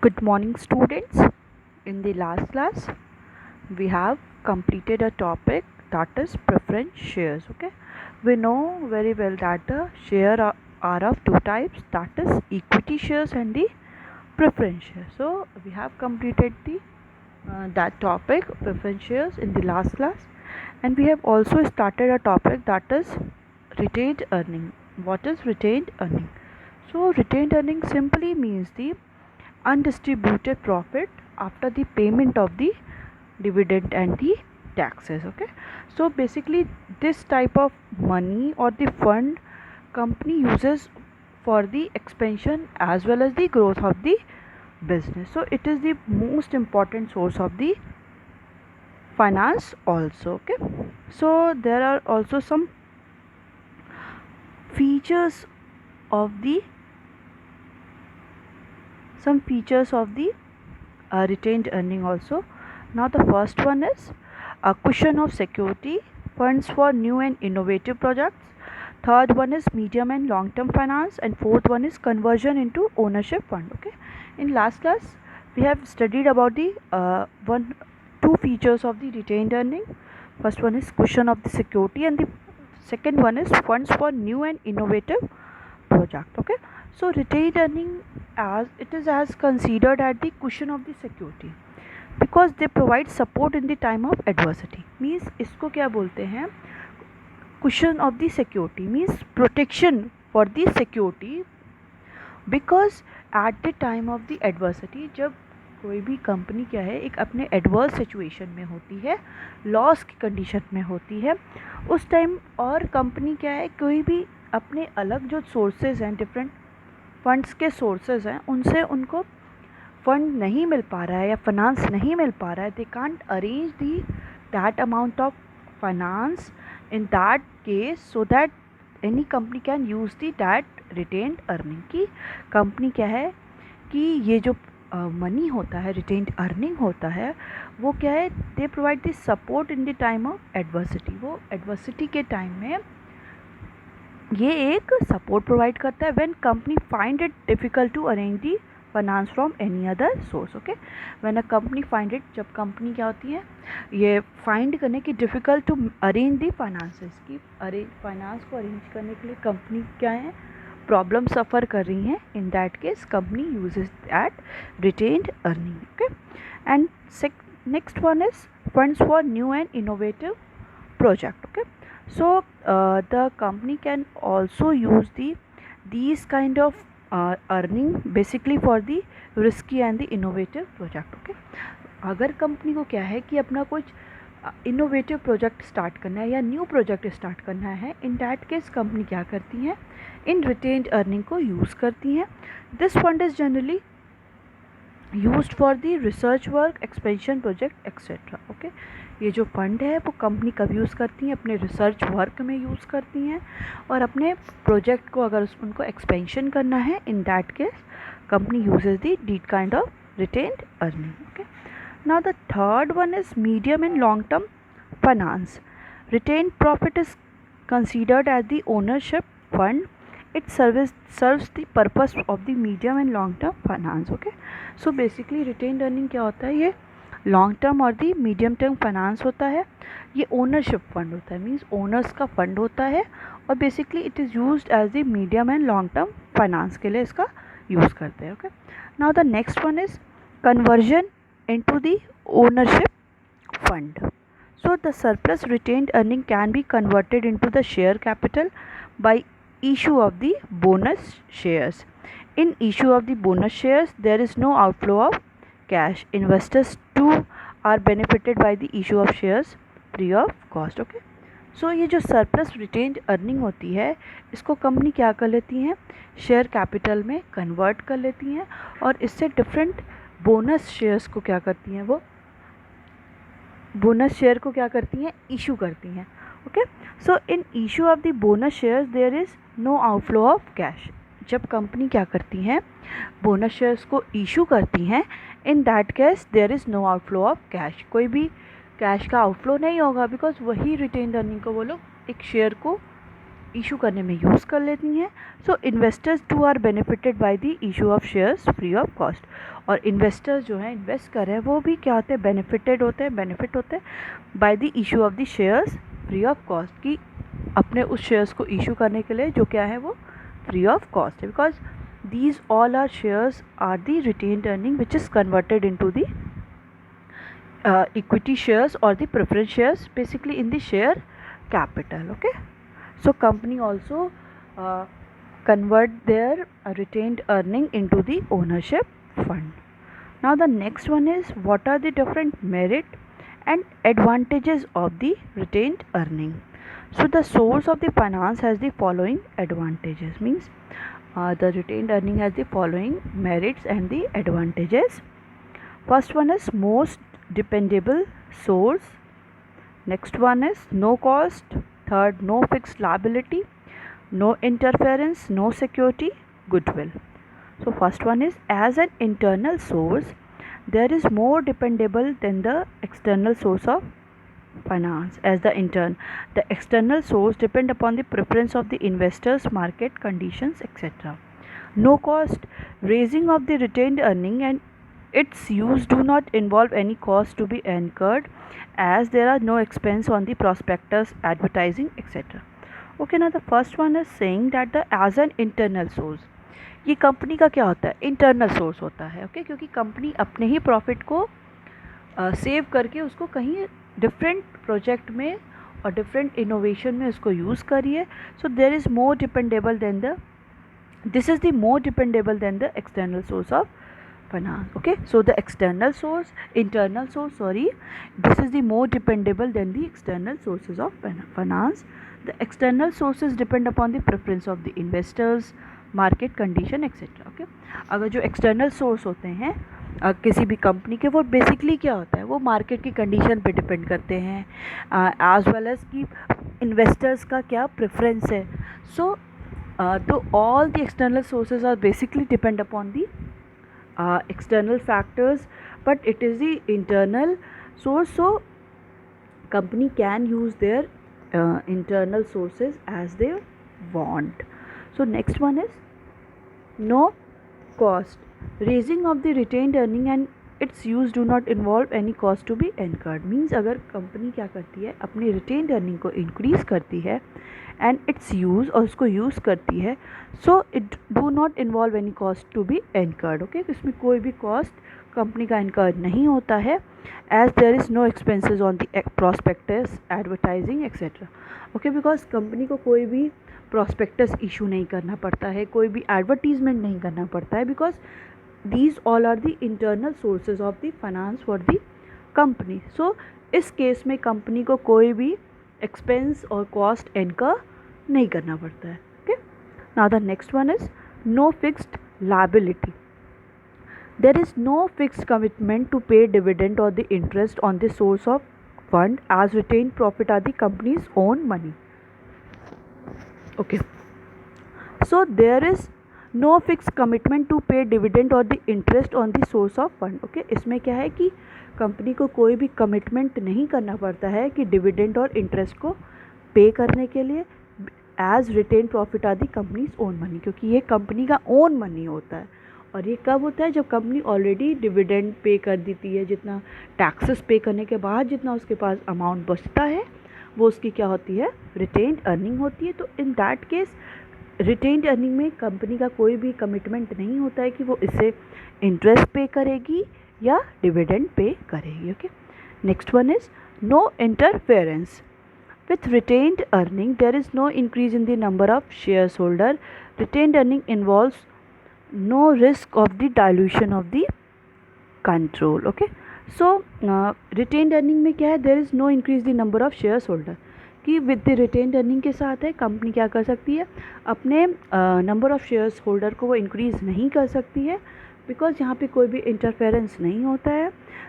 Good morning, students. In the last class, we have completed a topic that is preference shares. Okay, we know very well that the share are of two types, that is equity shares and the preference shares. So we have completed the that topic preference shares in the last class, and we have also started a topic that is retained earning. What is retained earning? So retained earning simply means the undistributed profit after the payment of the dividend and the taxes. Okay, so basically this type of money or the fund company uses for the expansion as well as the growth of the business. So it is the most important source of the finance also. Okay, so there are also some features of the retained earning also. Now the first one is a cushion of security, funds for new and innovative projects. Third one is medium and long term finance, and fourth one is conversion into ownership fund. Okay, in last class we have studied about the two features of the retained earning. First one is cushion of the security, and the second one is funds for new and innovative project. Okay, so retained earning as considered at the cushion of the security because they provide support in the time of adversity. Means इसको क्या बोलते हैं? Cushion of the security means protection for the security, because at the time of the adversity, जब कोई भी company क्या है एक अपने एडवर्स सिचुएशन में होती है, लॉस की कंडीशन में होती है, उस टाइम और कंपनी क्या है कोई भी अपने अलग जो सोर्सेज हैं, डिफरेंट फंड्स के सोर्सेज हैं, उनसे उनको फंड नहीं मिल पा रहा है या फाइनेंस नहीं मिल पा रहा है, they can't arrange the that amount of finance in that case so that any company can use the that retained earning. की कंपनी क्या है कि ये जो मनी होता है, रिटेन्ड अर्निंग होता है, वो क्या है, they provide this support in the time of adversity. वो एडवर्सिटी के टाइम में ये एक सपोर्ट प्रोवाइड करता है when company find it difficult to arrange the finance from any other source. Okay, when a company find it, जब company क्या होती है ये फाइंड करने की difficult to arrange the finances की, फाइनेंस को अरेंज करने के लिए कंपनी क्या है प्रॉब्लम सफ़र कर रही हैं, in that case company uses that retained earning. Okay, and next one is funds for new and innovative project. Okay, so the company can also use these kind of earning basically for the risky and the innovative project. Okay, अगर company को क्या है कि अपना कुछ innovative project start करना है या न्यू प्रोजेक्ट स्टार्ट करना है, इन दैट केस कंपनी क्या करती हैं, इन रिटेन्ड अर्निंग को यूज़ करती हैं. This fund is generally used for the research work, expansion project etcetera. Okay, ये जो फंड है वो कंपनी कब यूज़ करती हैं, अपने रिसर्च वर्क में यूज़ करती हैं, और अपने प्रोजेक्ट को अगर उनको एक्सपेंशन करना है, in that case company uses the kind of retained earning. Okay, now the third one is medium and long term finance. Retained profit is considered as the ownership fund. It serves the purpose of the medium and long term finance. Okay, so basically retained earning क्या होता है, ये long term और दी medium term finance होता है. ये ownership fund होता है, मीन्स ओनर्स का फंड होता है, और basically it is used as the medium and long term finance के लिए इसका यूज़ करते हैं. Okay, now the next one is conversion into the ownership fund. So the surplus retained earning can be converted into the share capital by issue of the bonus shares. In issue of the bonus shares, there is no outflow of cash. Investors too are benefited by the issue of shares free of cost. Okay, so ये जो surplus retained earning होती है, इसको company क्या कर लेती हैं, share capital में कन्वर्ट कर लेती हैं, और इससे डिफरेंट बोनस शेयर्स को क्या करती हैं, वो बोनस शेयर को क्या करती हैं, इशू करती हैं. Okay, so in issue of the bonus shares there is no outflow of cash. जब कंपनी क्या करती हैं, बोनस शेयर्स को इशू करती हैं, in that case there is no outflow of cash. कोई भी कैश का आउटफ्लो नहीं होगा, बिकॉज वही रिटेन्ड अर्निंग को वो लोग एक शेयर को इशू करने में यूज़ कर लेती हैं. सो investors to are benefited by the issue of shares free of cost. और इन्वेस्टर्स जो हैं इन्वेस्ट कर रहे हैं वो भी क्या होते हैं, बेनिफिटेड होते हैं, बेनिफिट होते हैं by the issue of the shares free of cost, कि अपने उस शेयर्स को इशू करने के लिए जो क्या है वो फ्री ऑफ कॉस्ट है. Because these all are shares are the retained earning which is converted into the equity shares or the preference shares, basically in the share capital. Okay, so company also convert their retained earning into the ownership fund. Now the next one is, what are the different merit and advantages of the retained earning. So the source of the finance has the following advantages, means the retained earning has the following merits and the advantages. First one is most dependable source. Next one is no cost. Third, no fixed liability, no interference, no security, goodwill. So first one is, as an internal source, there is more dependable than the external source of finance. As the external source depend upon the preference of the investors, market conditions, etc. No cost. Raising of the retained earning and its use do not involve any cost to be incurred, as there are no expense on the prospectus, advertising, etc. Okay, now the first one is saying that the as an internal source, ये company का क्या होता है, internal source होता है. Okay, क्योंकि company अपने ही profit को सेव करके उसको कहीं डिफरेंट प्रोजेक्ट में और डिफरेंट इनोवेशन में उसको यूज़ करिए. सो there is more dependable then the this is the more dependable than the external source of finance. Okay, so the internal source, this is the more dependable than the external sources of finance. The external sources depend upon the preference of the investors, market condition, etc. Okay, अगर जो external source होते हैं किसी भी company के, वो basically क्या होता है, वो मार्केट की कंडीशन पे डिपेंड करते हैं, एज वेल एज कि इन्वेस्टर्स का क्या प्रेफरेंस है. सो so all the external sources are basically depend upon the external factors, but it is the internal source. So company can use their internal sources as they want. So next one is no cost. Raising of the retained earning and its use do not involve any cost to be incurred. Means अगर company क्या करती है, अपनी retained earning को increase करती है and it's use और उसको यूज़ करती है, so it do not involve any cost to be incurred. Okay, इसमें कोई भी कॉस्ट कंपनी का इनकर्ड नहीं होता है, as there is no expenses on the prospectus, advertising, etcetera. Okay, because company को कोई भी प्रॉस्पेक्टस इशू नहीं करना पड़ता है, कोई भी एडवर्टीजमेंट नहीं करना पड़ता है, because these all are the internal sources of the finance for the company. सो इस केस में कंपनी को कोई भी एक्सपेंस और कॉस्ट इनकर नहीं करना पड़ता है. Okay, now the next one is no fixed liability. There is no fixed commitment to pay dividend और the interest on the source of fund, as retain profit are the company's own money. Okay, so there is no fix commitment to pay dividend और the interest on the source of fund. Okay, इसमें क्या है कि company को कोई भी commitment नहीं करना पड़ता है कि डिविडेंड और इंटरेस्ट को पे करने के लिए, एज रिटेन प्रॉफिट आदि कंपनीज ओन मनी, क्योंकि ये कंपनी का ओन मनी होता है. और ये कब होता है, जब कंपनी ऑलरेडी डिविडेंड पे कर देती है, जितना टैक्सेस पे करने के बाद जितना उसके पास अमाउंट बचता है वो उसकी क्या होती है, रिटेन्ड अर्निंग होती है. तो इन दैट केस रिटेन्ड अर्निंग में कंपनी का कोई भी कमिटमेंट नहीं होता है कि वो इससे इंटरेस्ट पे करेगी या डिविडेंड पे करेगी. Okay, next one is no interference. With retained earning, there is no increase in the number of shares holder. Retained earning involves no risk of the dilution of the control. Okay, so retained earning में क्या है, there is no increase the number of shares holder. कि with the retained earning के साथ है company क्या कर सकती है, अपने नंबर ऑफ़ शेयर्स होल्डर को वो इंक्रीज़ नहीं कर सकती है, बिकॉज यहाँ पे कोई भी इंटरफेरेंस नहीं होता है.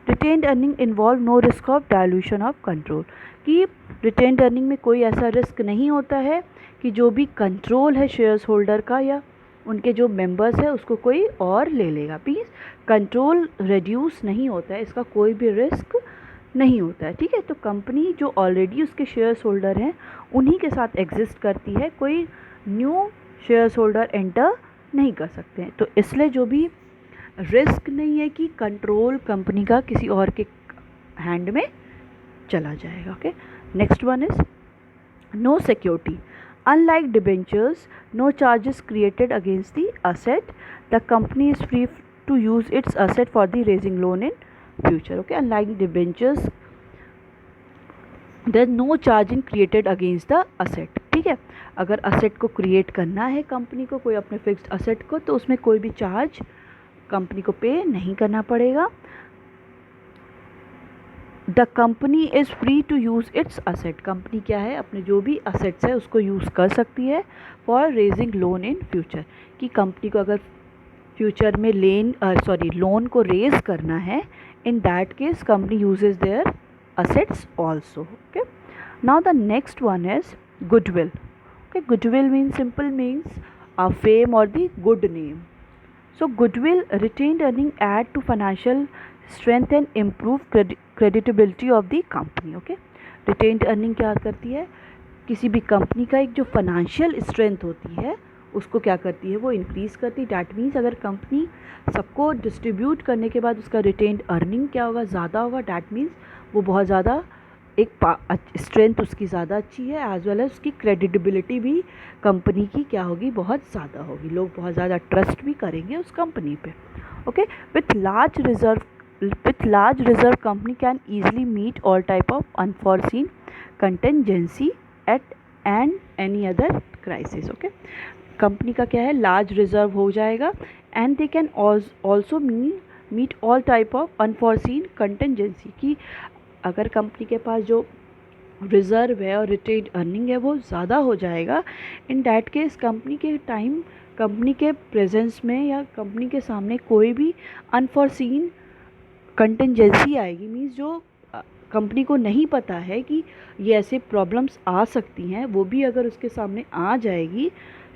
Retained earning involve no risk of dilution of control. कि रिटेन्ड अर्निंग में कोई ऐसा रिस्क नहीं होता है कि जो भी कंट्रोल है शेयर्स होल्डर का या उनके जो मेंबर्स है उसको कोई और ले लेगा. प्लीज़, कंट्रोल रिड्यूस नहीं होता है, इसका कोई भी रिस्क नहीं होता है, ठीक है। तो कंपनी जो ऑलरेडी उसके शेयर होल्डर हैं उन्हीं के साथ एग्जिस्ट करती है, कोई न्यू शेयर होल्डर एंटर नहीं कर सकते हैं। तो इसलिए जो भी रिस्क नहीं है कि कंट्रोल कंपनी का किसी और के हैंड में चला जाएगा। Okay, next one is no security. Unlike debentures, no charges created against the asset. The company is free to use its asset for the raising loan in future. Okay, unlike debentures, there is no charging created against the asset. ठीक है, अगर asset को create करना है company को, कोई अपने fixed asset को, तो उसमें कोई भी चार्ज कंपनी को पे नहीं करना पड़ेगा। The company is free to use its asset. Company क्या है, अपने जो भी असेट्स है उसको यूज़ कर सकती है for raising loan in future. कि कंपनी को अगर फ्यूचर में लोन को रेज करना है, in that case company usage there assets also. Okay, now the next one is goodwill. Okay, goodwill means simple means a fame और the good name. So goodwill, retained earning add to financial strength and improve credibility of the company. Okay, retained earning क्या करती है, किसी भी company का एक जो financial strength होती है उसको क्या करती है, वो इंक्रीज़ करती है। डैट मीन्स अगर कंपनी सबको डिस्ट्रीब्यूट करने के बाद उसका रिटेन्ड अर्निंग क्या होगा, ज़्यादा होगा। डैट मीन्स वो बहुत ज़्यादा एक स्ट्रेंथ उसकी ज़्यादा अच्छी है, एज वेल एज उसकी क्रेडिबिलिटी भी कंपनी की क्या होगी, बहुत ज़्यादा होगी। लोग बहुत ज़्यादा ट्रस्ट भी करेंगे उस कंपनी पे। Okay, with large reserve company can easily meet all type of unforeseen contingency eight and any other crisis. Okay, company का क्या है, लार्ज रिजर्व हो जाएगा and they can also meet all type of unforeseen contingency. की अगर company के पास जो reserve है और रिटेन्ड अर्निंग है वो ज़्यादा हो जाएगा, इन डैट केस कंपनी के प्रेजेंस में या कंपनी के सामने कोई भी अनफॉर्सीन कंटेंजेंसी आएगी, मीन्स जो कंपनी को नहीं पता है कि ये ऐसे प्रॉब्लम्स आ सकती हैं, वो भी अगर उसके सामने आ जाएगी,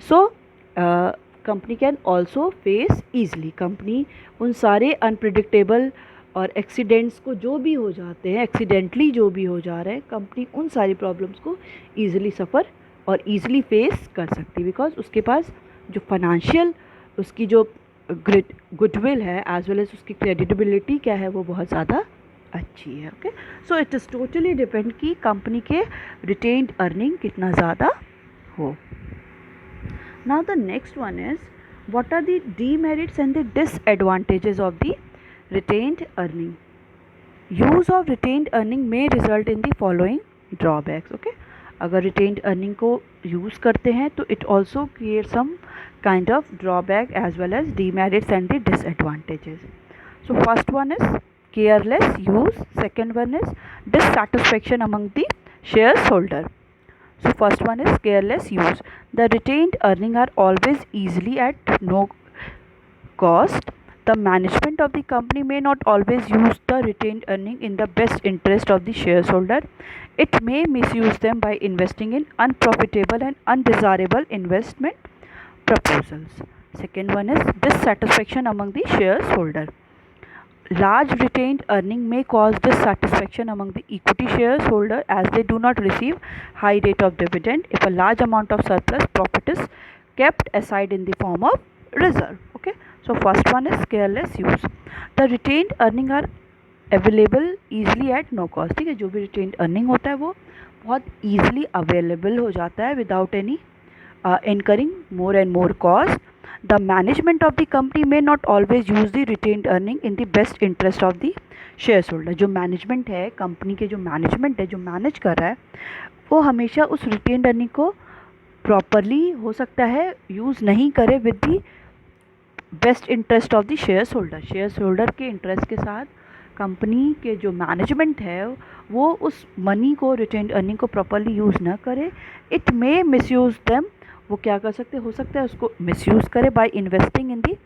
so company can also face easily. Company उन सारे अनप्रिडिक्टेबल और एक्सीडेंट्स को जो भी हो जाते हैं, एक्सीडेंटली जो भी हो जा रहे हैं, कंपनी उन सारी प्रॉब्लम्स को ईजिली सफ़र और ईजिली फेस कर सकती है, बिकॉज उसके पास जो फाइनेंशियल उसकी जो गुडविल है एज वेल एज उसकी क्रेडिबिलिटी क्या है, वो बहुत ज़्यादा अच्छी है। Okay, so it is totally depend कि कंपनी के रिटेन्ड अर्निंग कितना ज़्यादा हो। Now the next one is what are the demerits and the disadvantages of the retained earning. Use of retained earning may result in the following drawbacks. Okay, अगर retained earning को use करते हैं तो it also creates some kind of drawback as well as demerits and the disadvantages. So first one is careless use, second one is dissatisfaction among the shareholder. So first one is careless use. The retained earning are always easily at no cost. The management of the company may not always use the retained earning in the best interest of the shareholder. It may misuse them by investing in unprofitable and undesirable investment proposals. Second one is dissatisfaction among the shareholder. Large retained earning may cause dissatisfaction among the equity shareholder as they do not receive high rate of dividend if a large amount of surplus profit is kept aside in the form of reserve. Okay, so first one is careless use. The retained earning are available easily at no cost. ठीक है, जो भी retained earning होता है वो बहुत easily available हो जाता है without any incurring more and more cost. The management of the company may not always use the retained earning in the best interest of the shareholder. जो management है, company के जो management है, जो manage कर रहा है, वो हमेशा उस retained earning को प्रॉपरली हो सकता है यूज़ नहीं करे with the best interest of the shares holder के इंटरेस्ट के साथ कंपनी के जो मैनेजमेंट है वो उस मनी को, रिटेन्ड अर्निंग को प्रॉपरली यूज़ ना करे। इट मे मिसयूज़ देम, वो क्या कर सकते, हो सकता है उसको मिसयूज़ करे by investing in the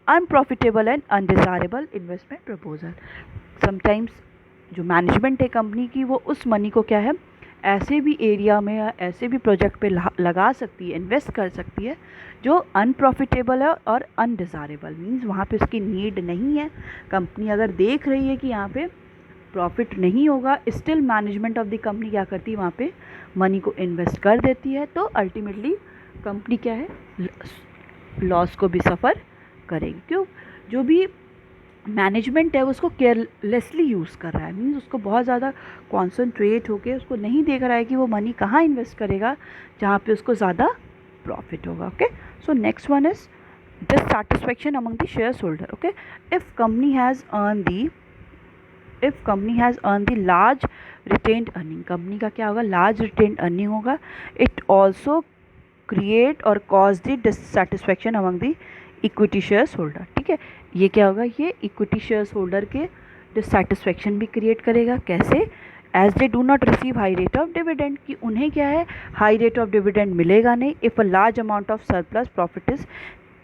unprofitable and undesirable investment proposal. Sometimes जो मैनेजमेंट है कंपनी की, वो उस मनी को क्या है, ऐसे भी एरिया में या ऐसे भी प्रोजेक्ट पे लगा सकती है, इन्वेस्ट कर सकती है जो अनप्रॉफिटेबल है और अनडिज़ायरेबल, मीन्स वहाँ पे उसकी नीड नहीं है। कंपनी अगर देख रही है कि यहाँ पे प्रॉफिट नहीं होगा, still management of the company क्या करती है, वहाँ पे मनी को इन्वेस्ट कर देती है, तो अल्टीमेटली कंपनी क्या है, लॉस को भी सफ़र करेगी। क्यों? जो भी मैनेजमेंट है उसको केयरलेसली यूज़ कर रहा है, मीन्स उसको बहुत ज़्यादा कॉन्सनट्रेट होके उसको नहीं देख रहा है कि वो मनी कहाँ इन्वेस्ट करेगा जहाँ पे उसको ज़्यादा प्रॉफिट होगा। Okay, so next one is dissatisfaction among the shareholder. Okay, if company has earned the large retained earning, company का क्या होगा, large retained earning होगा, it also create or cause the dissatisfaction among the equity shareholder. ठीक है, ये क्या होगा, ये equity shareholder के dissatisfaction भी create करेगा। कैसे? As they do not receive high rate of dividend, कि उन्हें क्या है, हाई रेट ऑफ डिविडेंड मिलेगा नहीं। If a large amount of surplus profit is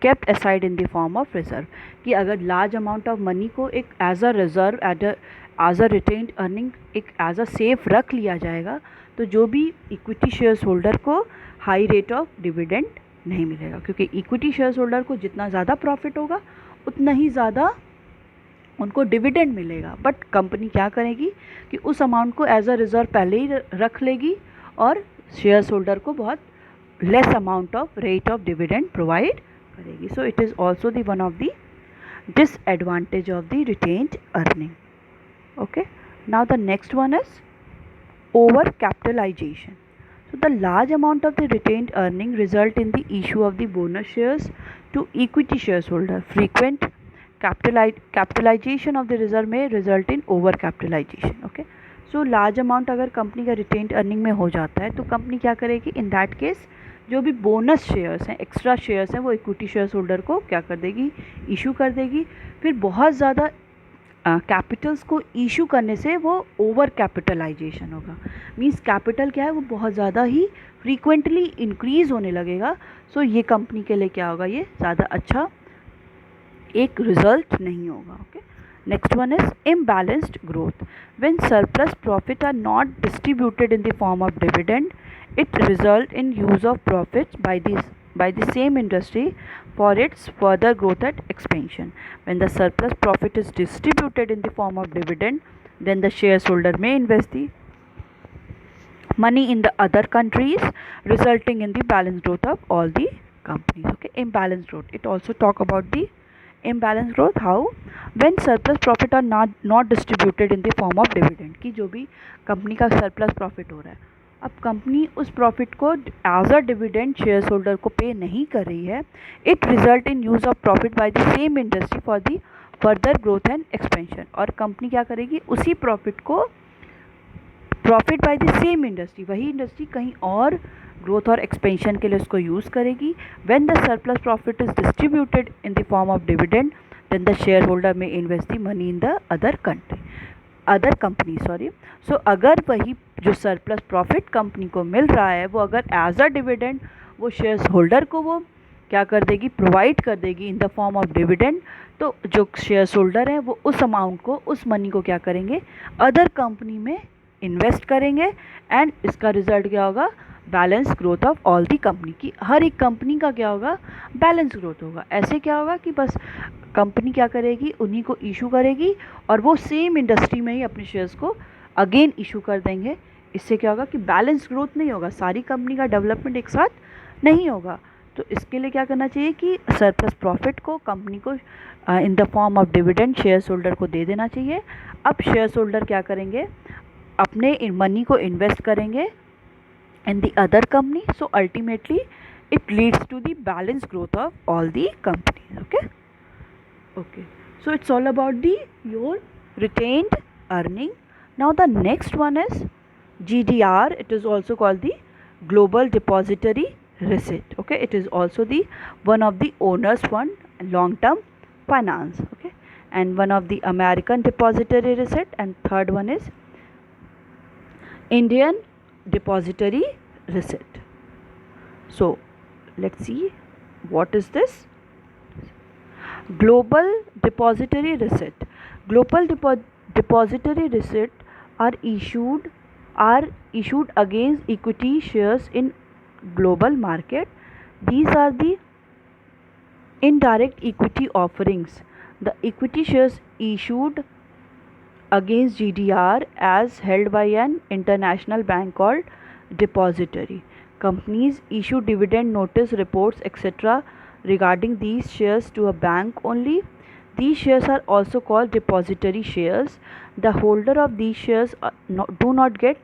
kept aside in the form of reserve, कि अगर लार्ज अमाउंट ऑफ मनी को एक as a reserve as a retained earning एक एज अ सेफ रख लिया जाएगा, तो जो भी इक्विटी शेयर्स होल्डर को हाई रेट ऑफ डिविडेंड नहीं मिलेगा, क्योंकि इक्विटी शेयर्स होल्डर को जितना ज़्यादा प्रॉफिट होगा उतना ही ज़्यादा उनको डिविडेंड मिलेगा। बट कंपनी क्या करेगी कि उस अमाउंट को एज अ रिजर्व पहले ही रख लेगी और शेयर्स होल्डर को बहुत less amount of rate of dividend provide करेगी। सो it is also the one of the disadvantage of the retained earning. Okay, now the next one is over capitalization. So the large amount of the retained earning result in the issue of the bonus shares to equity shareholder. Frequent capitalization of the reserve may result in over capitalization. Okay, so large amount अगर company का retained earning में हो जाता है तो company क्या करेगी, in that case जो भी बोनस शेयर्स हैं, एक्स्ट्रा शेयर्स हैं, वो इक्विटी शेयर्स होल्डर को क्या कर देगी, इशू कर देगी। फिर बहुत ज़्यादा कैपिटल्स को इशू करने से वो ओवर कैपिटलाइजेशन होगा, मींस कैपिटल क्या है वो बहुत ज़्यादा ही फ्रीक्वेंटली इंक्रीज़ होने लगेगा। सो ये कंपनी के लिए क्या होगा, ये ज़्यादा अच्छा एक रिजल्ट नहीं होगा। Okay, next one is imbalanced growth. When surplus profit are not distributed in the form of dividend, it result in use of profits by the same industry for its further growth and expansion. When the surplus profit is distributed in the form of dividend, then the shareholder may invest the money in the other countries, resulting in the balanced growth of all the companies. Okay, imbalanced growth, it also talk about the imbalanced growth. How? When surplus profit are not distributed in the form of dividend, कि जो भी company का surplus profit हो रहा है, अब company उस profit को as a dividend share holder को पे नहीं कर रही है, it result in use of profit by the same industry for the further growth and expansion. और कंपनी क्या करेगी, उसी प्रॉफिट को profit by the same industry, वही इंडस्ट्री कहीं और ग्रोथ और एक्सपेंशन के लिए उसको यूज़ करेगी। When the surplus profit is distributed in the form of dividend, then the share holder में invest the money in the other company. सो अगर वही जो सरप्लस प्रॉफिट कंपनी को मिल रहा है वो अगर एज अ डिविडेंड वो शेयर्स होल्डर को वो क्या कर देगी, प्रोवाइड कर देगी इन द फॉर्म ऑफ डिविडेंड, तो जो शेयर्स होल्डर हैं वो उस अमाउंट को, उस मनी को क्या करेंगे, अदर कंपनी में इन्वेस्ट करेंगे। एंड इसका रिजल्ट क्या होगा, balance growth of all the company, की हर एक कंपनी का क्या होगा, बैलेंस ग्रोथ होगा। ऐसे क्या होगा कि बस कंपनी क्या करेगी, उन्हीं को इशू करेगी और वो सेम इंडस्ट्री में ही अपने शेयर्स को अगेन इशू कर देंगे। इससे क्या होगा कि बैलेंस ग्रोथ नहीं होगा, सारी कंपनी का डेवलपमेंट एक साथ नहीं होगा। तो इसके लिए क्या करना चाहिए कि सरप्लस प्रॉफिट को कंपनी को इन the form of dividend shares holder को दे देना चाहिए। अब शेयर्स होल्डर क्या करेंगे, अपने मनी को इन्वेस्ट करेंगे in the other company, so ultimately it leads to the balanced growth of all the companies. Okay, so it's all about the your retained earning. Now the next one is GDR. It is also called the Global Depository Receipt. Okay, it is also the one of the owners fund long term finance. Okay, and one of the American Depository Receipt, and third one is Indian Depository Receipt. So let's see what is this. Global Depository Receipt. Global Depository Receipt are issued against equity shares in global market. These are the indirect equity offerings. The equity shares issued against GDR as held by an international bank called depository. Companies issue dividend notice reports etc. regarding these shares to a bank only. These shares are also called depository shares. The holder of these shares do not get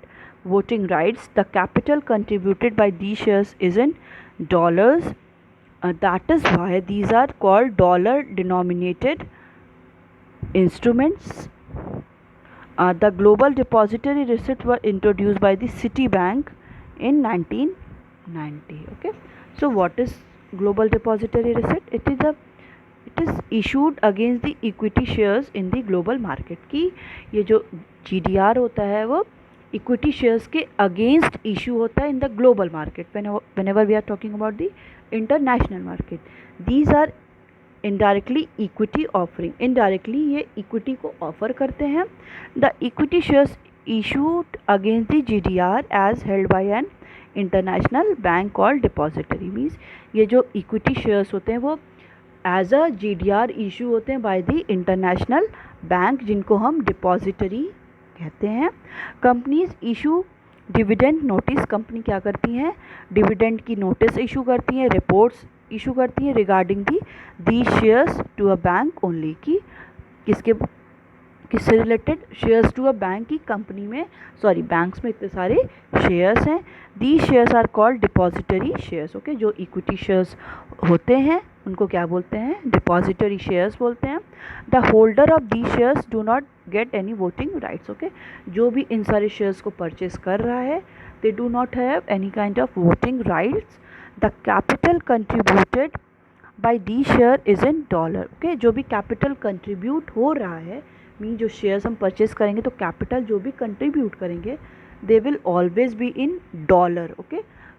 voting rights. The capital contributed by these shares is in dollars. That is why these are called dollar denominated instruments. The global depository receipts were introduced by the Citibank in 1990. Okay, so what is global depository receipt? It is issued against the equity shares in the global market. की ये जो GDR होता है वो equity shares के against issue होता है in the global market. Whenever we are talking about the international market, these are indirectly equity offering. Indirectly ये इक्विटी को ऑफर करते हैं. The equity shares issued against the GDR as held by an international bank called depository. Means ये जो equity shares होते हैं वो as a GDR issue होते हैं बाय द इंटरनेशनल बैंक जिनको हम डिपॉजिटरी कहते हैं. Companies issue dividend notice. Company क्या करती हैं? डिविडेंड की नोटिस इशू करती हैं, रिपोर्ट्स इशू करती है regarding the shares to a bank only. की किससे related? Shares to a bank की कंपनी में, सॉरी बैंक्स में इतने सारे शेयर्स हैं. The shares are called depository shares. Okay, जो इक्विटी शेयर्स होते हैं उनको क्या बोलते हैं? डिपॉजिटरी शेयर्स बोलते हैं. The holder of the shares do not get any voting rights. Okay, जो भी इन सारे शेयर्स को परचेज कर रहा है दे do not have any kind of voting rights. The capital contributed by these share is in dollar. Okay, जो भी capital contribute हो रहा है, मीन जो शेयर्स हम परचेज करेंगे तो कैपिटल जो भी कंट्रीब्यूट करेंगे they will always be in dollar. Okay,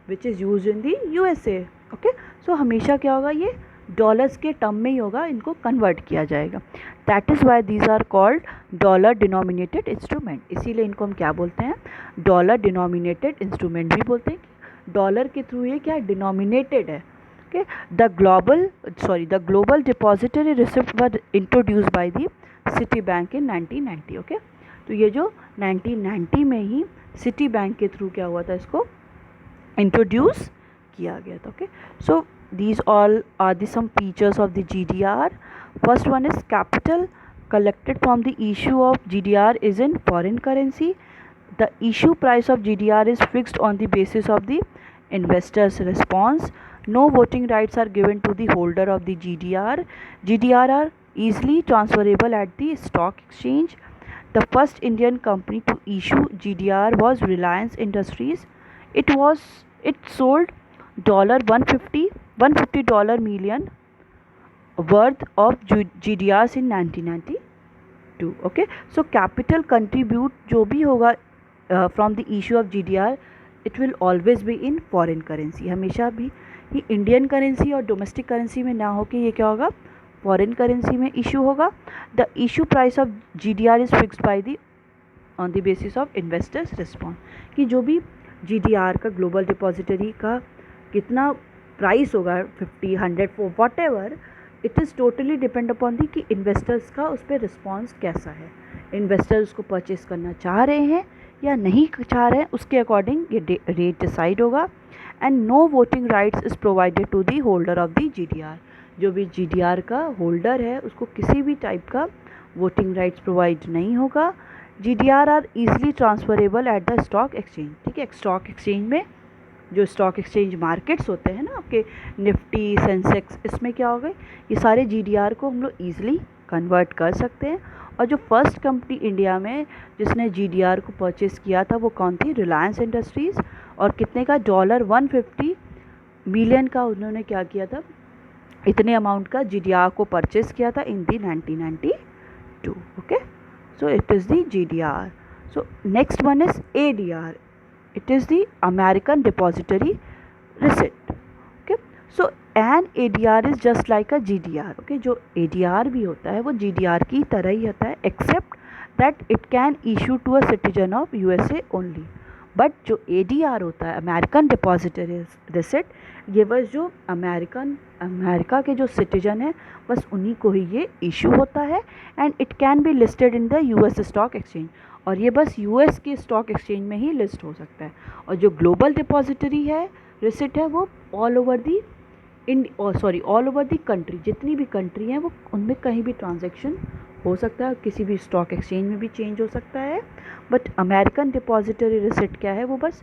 which is use in the USA. Okay, सो हमेशा क्या होगा? ये डॉलर्स के टर्म में ही होगा, इनको कन्वर्ट किया जाएगा. That is why these are called dollar denominated instrument. इसीलिए इनको हम क्या बोलते हैं? डॉलर डिनोमिनेटेड इंस्ट्रूमेंट भी बोलते हैं. डॉलर के थ्रू ये क्या डिनोमिनेटेड है. Okay, the global depository receipt were introduce by the city bank in 1990. Okay, तो ये जो 1990 में ही सिटी बैंक के थ्रू क्या हुआ था? इसको इंट्रोड्यूस किया गया था. Okay, so these all are the some features of the GDR. First one is capital collected from the issue of GDR is in foreign currency. The issue price of GDR is fixed on the basis of the investor's response. No voting rights are given to the holder of the GDR. GDR are easily transferable at the stock exchange. The first Indian company to issue GDR was Reliance Industries. It sold $150 million worth of GDRs in 1992. Okay, so capital contribute जो भी होगा from the issue of GDR it will always be in foreign currency. हमेशा भी ये Indian currency और domestic currency में ना हो के ये क्या होगा? फॉरेन करेंसी में इशू होगा. The issue price of GDR is fixed by the on the basis of investors response. कि जो भी GDR का ग्लोबल डिपॉजिटरी का कितना प्राइस होगा 50, 100 what ever, it is totally depend upon the कि इन्वेस्टर्स का उस पर रिस्पॉन्स कैसा है. इन्वेस्टर्स उसको परचेस करना चाह रहे हैं या नहीं चाह रहे हैं, उसके अकॉर्डिंग ये रेट डिसाइड होगा. And no voting rights is provided to the holder of the GDR. जो भी GDR का होल्डर है उसको किसी भी टाइप का वोटिंग राइट्स प्रोवाइड नहीं होगा. GDR are easily transferable at the stock exchange. ठीक है, स्टॉक एक्सचेंज में जो स्टॉक एक्सचेंज मार्केट्स होते हैं ना आपके निफ्टी, सेंसेक्स, इसमें क्या हो गए? ये सारे GDR को हम लोग ईजिली कन्वर्ट कर सकते हैं. और जो फर्स्ट कंपनी इंडिया में जिसने GDR को परचेज़ किया था वो कौन थी? रिलायंस इंडस्ट्रीज़. और कितने का? $150 मिलियन का उन्होंने क्या किया था? इतने अमाउंट का GDR को परचेज़ किया था इन दी 1992. Okay, so it is the GDR. So next one is ADR. It is the American Depository Receipt. Okay, so an ADR is just like a GDR. Okay, जो ADR भी होता है वो GDR की तरह ही होता है except that it can issue to a citizen of USA only. But जो ADR होता है, अमेरिकन डिपॉजिटरी रिसिट, ये बस जो अमेरिका के जो सिटीजन हैं बस उन्हीं को ही ये इशू होता है, and it can be listed in the US stock exchange, और ये बस US के स्टॉक एक्सचेंज में ही लिस्ट हो सकता है। और जो ग्लोबल डिपॉजिटरी है रिसिट है वो all over the all over the country, जितनी भी कंट्री हैं वो उनमें कहीं भी ट्रांजैक्शन हो सकता है, किसी भी स्टॉक एक्सचेंज में भी चेंज हो सकता है। बट अमेरिकन डिपॉजिटरी रिसिट क्या है, वो बस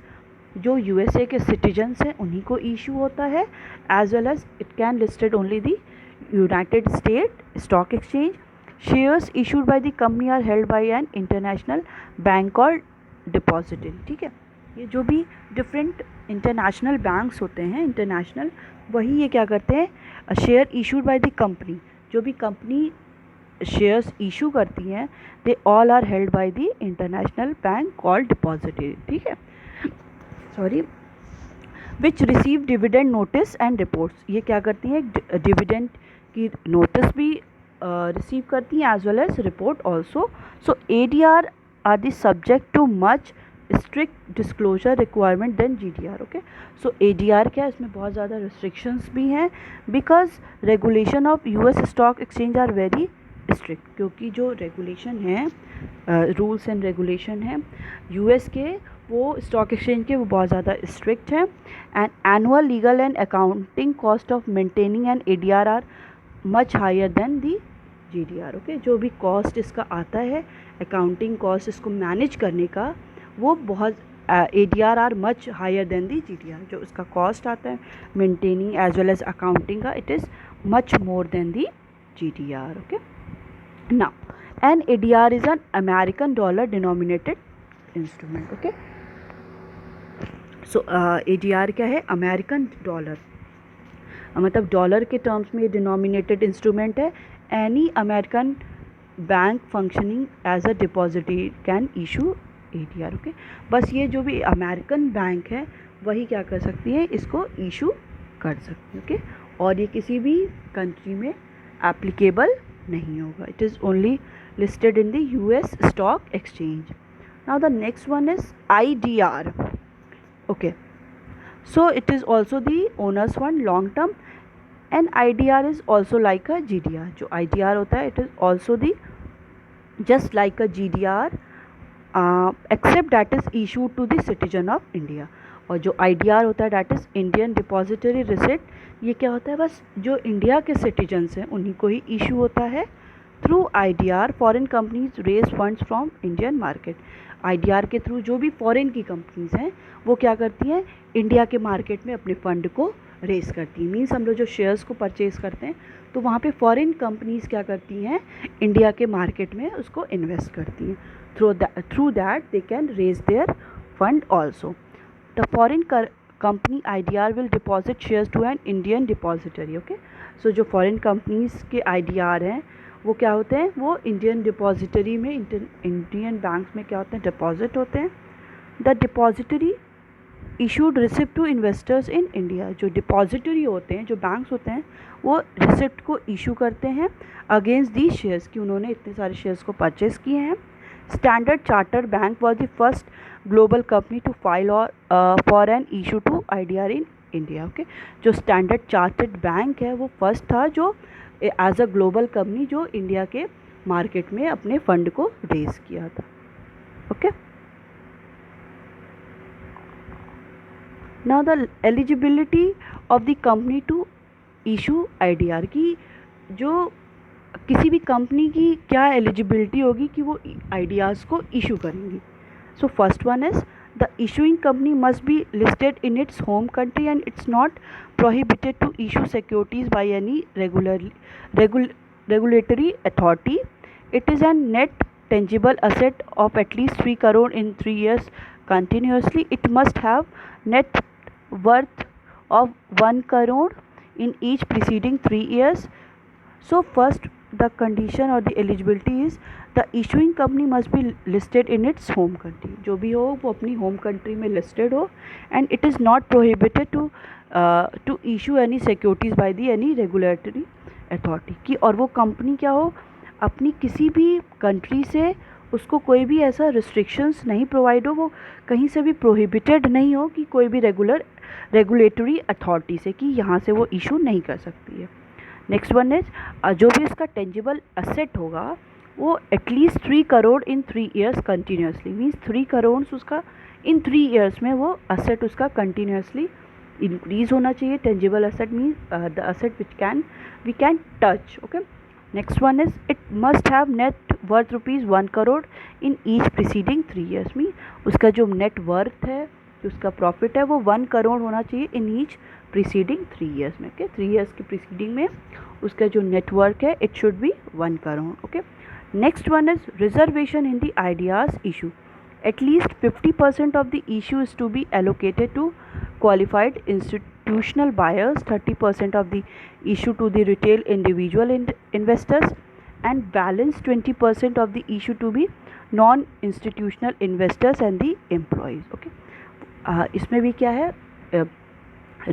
जो USA के सिटीजन्स हैं उन्हीं को इशू होता है, as well as it can listed only the United State stock exchange. Shares issued by the company are held by an international bank और डिपॉजिटरी। ठीक है, ये जो भी डिफरेंट इंटरनेशनल बैंक्स होते हैं, इंटरनेशनल, वही ये क्या करते हैं, share issued by the company, जो भी कंपनी शेयर्स इशू करती हैं, they all are held by the international bank called depository. ठीक है, sorry, which receive dividend notice and reports, ये क्या करती हैं, डिविडेंड की नोटिस भी रिसीव करती हैं as well as report also. So ADR are the subject to much strict disclosure requirement than GDR। Okay, so ADR क्या है, इसमें बहुत ज़्यादा रिस्ट्रिक्शंस भी हैं, because regulation of US stock exchange are very strict, क्योंकि जो रेगुलेशन है, रूल्स एंड रेगुलेशन हैं US के, वो स्टॉक एक्सचेंज के, वो बहुत ज़्यादा स्ट्रिक्ट हैं। And annual legal and accounting cost of maintaining an ADR are much higher than the GDR। Okay, जो भी कॉस्ट इसका आता है, अकाउंटिंग कॉस्ट इसको मैनेज करने का, वो बहुत ADR are much higher than the GDR, जो इसका कॉस्ट आता है maintaining as well as accounting का, it is much more than the GDR। Okay, now N ADR is an American dollar denominated instrument. Okay, so ADR क्या है, American dollar, मतलब dollar के terms में ये डिनोमिनेटेड इंस्ट्रूमेंट है। Any American bank functioning as a depository can issue ADR। Okay, बस ये जो भी अमेरिकन बैंक है वही क्या कर सकती है, इसको इशू कर सकती है। ओके, और ये किसी भी कंट्री में एप्लीकेबल नहीं होगा, it is only listed in the US stock exchange. Now the next one is IDR। Okay, so it is also the owner's fund long term, and IDR is also like a GDR। जो IDR होता है, it is also the just like a GDR, except that is issued to the citizen of India। और जो IDR होता है, that is Indian Depository Receipt, ये क्या होता है, बस जो इंडिया के सिटीजन्स हैं उन्हीं को ही इशू होता है। Through IDR foreign companies raise funds from Indian market. IDR के थ्रू जो भी फॉरेन की कंपनीज हैं वो क्या करती हैं, इंडिया के मार्केट में अपने फ़ंड को रेस करती हैं। मीन्स हम लोग जो शेयर्स को परचेज़ करते हैं तो वहाँ पे फॉरेन कंपनीज क्या करती हैं, इंडिया के मार्केट में उसको इन्वेस्ट करती हैं। Through that they can raise their fund also. The foreign company IDR will deposit shares to an Indian depository. Okay, सो जो फॉरेन कंपनीज के IDR हैं वो क्या होते हैं, वो इंडियन डिपॉजिटरी में, इंडियन बैंक्स में क्या होते हैं, डिपॉजिट होते हैं। The depository issued receipt to investors in India. जो डिपॉजिटरी होते हैं, जो बैंक्स होते हैं, वो रिसिप्ट को इशू करते हैं अगेंस्ट दी शेयर्स, कि उन्होंने इतने सारे शेयर्स को परचेज़ किए हैं। Standard chartered bank was the first global company to file और for an issue to IDR in India. Okay, जो स्टैंडर्ड चार्टर्ड बैंक है वो फर्स्ट था जो एज अ ग्लोबल कंपनी जो इंडिया के मार्केट में अपने फंड को रेज किया था। Okay, now the eligibility of the company to issue IDR, की जो किसी भी कंपनी की क्या एलिजिबिलिटी होगी कि वो IDRs को इशू करेंगी। So first one is the issuing company must be listed in its home country and it's not prohibited to issue securities by any regulatory authority. It is a net tangible asset of at least 3 crore in 3 years continuously. It must have net worth of 1 crore in each preceding 3 years. So first the condition or the eligibility is the issuing company must be listed in its home country। जो भी हो वो अपनी home country में listed हो, and it is not prohibited to issue any securities by the any regulatory authority, कि और वो कंपनी क्या हो, अपनी किसी भी कंट्री से उसको कोई भी ऐसा रिस्ट्रिक्शंस नहीं प्रोवाइड हो, वो कहीं से भी प्रोहिबिटेड नहीं हो कि कोई भी रेगुलेटरी अथॉरिटी से कि यहाँ से वो इशू नहीं कर सकती है। नेक्स्ट वन इज जो भी इसका टेंजिबल असेट होगा वो एटलीस्ट 3 करोड़ इन 3 ईयर्स कंटिन्यूसली, मीन्स 3 करोड़ उसका इन 3 ईयर्स में वो असेट उसका कंटिन्यूसली इंक्रीज होना चाहिए। Tangible asset means the asset which we can touch. Okay, next one is it must have net worth ₹1 crore in each preceding 3 years, mean उसका जो net worth है, जो उसका प्रॉफिट है, वो 1 करोड़ होना चाहिए इन ईच प्रीसीडिंग 3 ईयर्स में। ओके, 3 ईयर्स की प्रीसीडिंग में उसका जो नेटवर्क है it should be 1 crore. Okay, next one is reservation in the ideas issue. At least 50% of the issue is to be allocated to qualified institutional buyers, 30% of the issue to the retail individual investors, and balance 20% of the issue to be non-institutional investors and the employees. Okay, इसमें भी क्या है,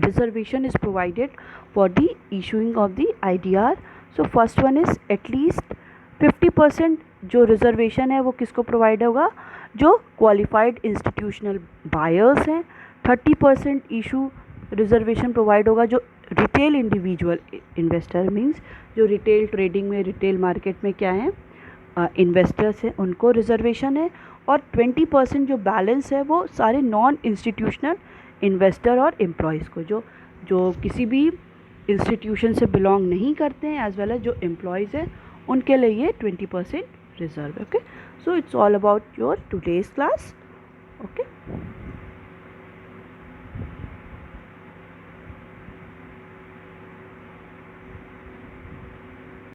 reservation is provided for the issuing of the IDR. So first one is at least 50% जो reservation है वो किसको provide होगा, जो क्वालिफाइड इंस्टीट्यूशनल बायर्स हैं। 30% इशू रिजर्वेशन प्रोवाइड होगा जो रिटेल इंडिविजुअल इन्वेस्टर, मींस जो रिटेल ट्रेडिंग में, रिटेल मार्केट में क्या है, इन्वेस्टर्स हैं, उनको रिजर्वेशन है। और 20% जो बैलेंस है वो सारे नॉन इंस्टीट्यूशनल इन्वेस्टर और एम्प्लॉयज़ को, जो किसी भी इंस्टीट्यूशन से बिलोंग नहीं करते हैं, एज वेल एज जो एम्प्लॉयज़ हैं उनके लिए ये 20% रिजर्व है। Okay, so it's all about your today's class. Okay.